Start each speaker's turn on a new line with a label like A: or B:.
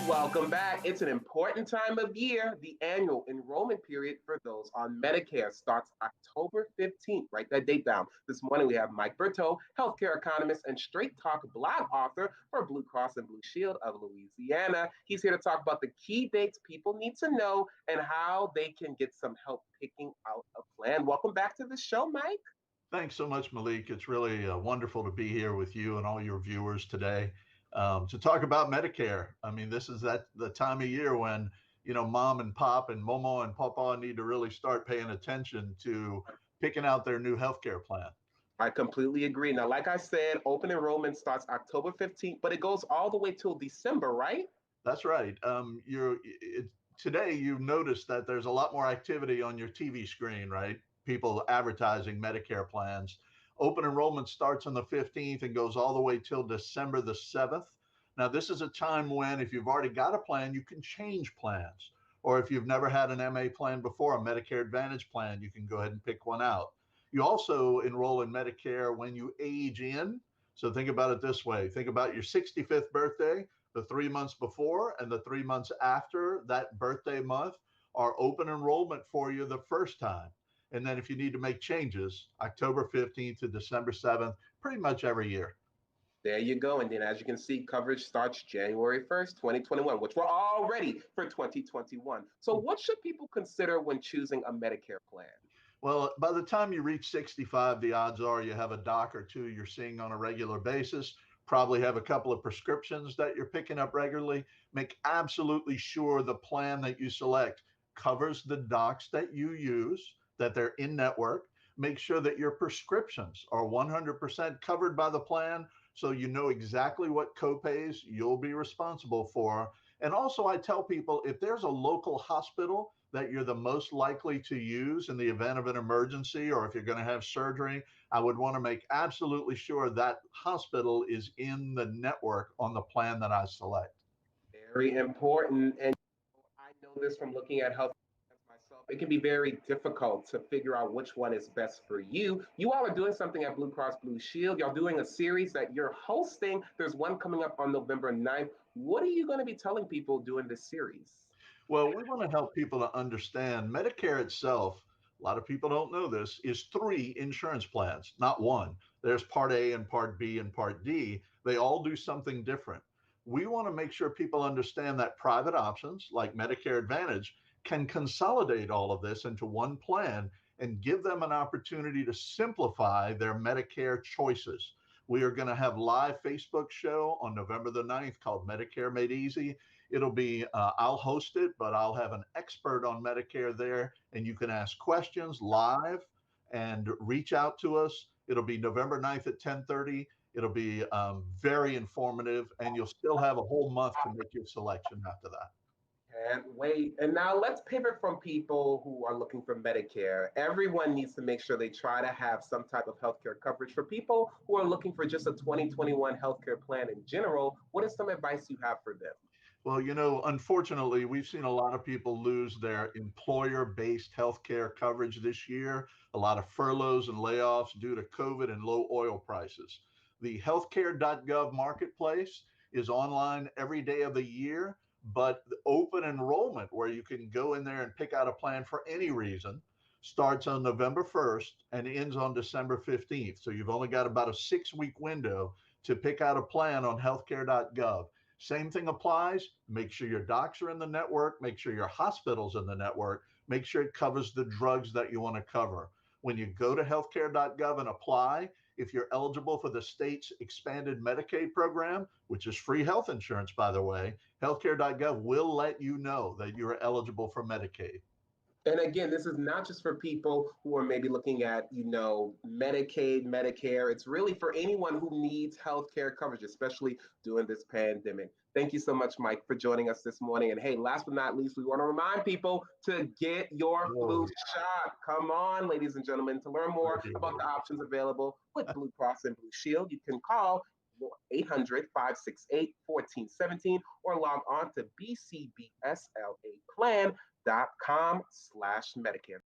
A: Welcome back. It's an important time of year. The annual enrollment period for those on Medicare starts October 15th. Write that date down. This morning we have Mike Berto, healthcare economist and Straight Talk blog author for Blue Cross and Blue Shield of Louisiana. He's here to talk about the key dates people need to know and how they can get some help picking out a plan. Welcome back to the show, Mike.
B: Thanks so much, Malik. It's really wonderful to be here with you and all your viewers today to talk about Medicare. I mean, this is the time of year when mom and pop and momo and papa need to really start paying attention to picking out their new healthcare plan.
A: I completely agree. Now, like I said, open enrollment starts October 15th, but it goes all the way till December, right?
B: That's right. Today you've noticed that there's a lot more activity on your TV screen, right? People advertising Medicare plans. Open enrollment starts on the 15th and goes all the way till December the 7th. Now, this is a time when, if you've already got a plan, you can change plans. Or if you've never had an MA plan before, a Medicare Advantage plan, you can go ahead and pick one out. You also enroll in Medicare when you age in. So think about it this way. Think about your 65th birthday. The 3 months before and the 3 months after that birthday month are open enrollment for you the first time. And then if you need to make changes, October 15th to December 7th, pretty much every year.
A: There you go. And then, as you can see, coverage starts January 1st, 2021, which we're all ready for 2021. So, what should people consider when choosing a Medicare plan?
B: Well, by the time you reach 65, the odds are you have a doc or two you're seeing on a regular basis, probably have a couple of prescriptions that you're picking up regularly. Make absolutely sure the plan that you select covers the docs that you use, that they're in network. Make sure that your prescriptions are 100% covered by the plan so you know exactly what copays you'll be responsible for. And also, I tell people if there's a local hospital that you're the most likely to use in the event of an emergency or if you're going to have surgery, I would want to make absolutely sure that hospital is in the network on the plan that I select.
A: Very important. And I know this from looking at health myself. It can be very difficult to figure out which one is best for you. You all are doing something at Blue Cross Blue Shield. Y'all doing a series that you're hosting. There's one coming up on November 9th. What are you going to be telling people during this series?
B: Well, we want to help people to understand Medicare itself. A lot of people don't know this is three insurance plans, not one. There's Part A and Part B and Part D. They all do something different. We want to make sure people understand that private options like Medicare Advantage can consolidate all of this into one plan and give them an opportunity to simplify their Medicare choices. We are going to have live Facebook show on November the 9th called Medicare Made Easy. It'll be, I'll host it, but I'll have an expert on Medicare there, and you can ask questions live and reach out to us. It'll be November 9th at 10:30. It'll be very informative, and you'll still have a whole month to make your selection after that.
A: Can't wait. And now let's pivot from people who are looking for Medicare. Everyone needs to make sure they try to have some type of healthcare coverage. For people who are looking for just a 2021 healthcare plan in general, what is some advice you have for them?
B: Well, unfortunately, we've seen a lot of people lose their employer-based healthcare coverage this year, a lot of furloughs and layoffs due to COVID and low oil prices. The healthcare.gov marketplace is online every day of the year, but the open enrollment, where you can go in there and pick out a plan for any reason, starts on November 1st and ends on December 15th. So you've only got about a 6-week window to pick out a plan on healthcare.gov. Same thing applies. Make sure your docs are in the network. Make sure your hospital's in the network. Make sure it covers the drugs that you want to cover. When you go to healthcare.gov and apply, if you're eligible for the state's expanded Medicaid program, which is free health insurance, by the way, healthcare.gov will let you know that you're eligible for Medicaid.
A: And again, this is not just for people who are maybe looking at, Medicaid, Medicare. It's really for anyone who needs healthcare coverage, especially during this pandemic. Thank you so much, Mike, for joining us this morning. And hey, last but not least, we want to remind people to get your flu
B: Oh,
A: shot. Come on, ladies and gentlemen, to learn more about the options available with Blue Cross and Blue Shield, you can call 800-568-1417 or log on to bcbslaplan.com/Medicare.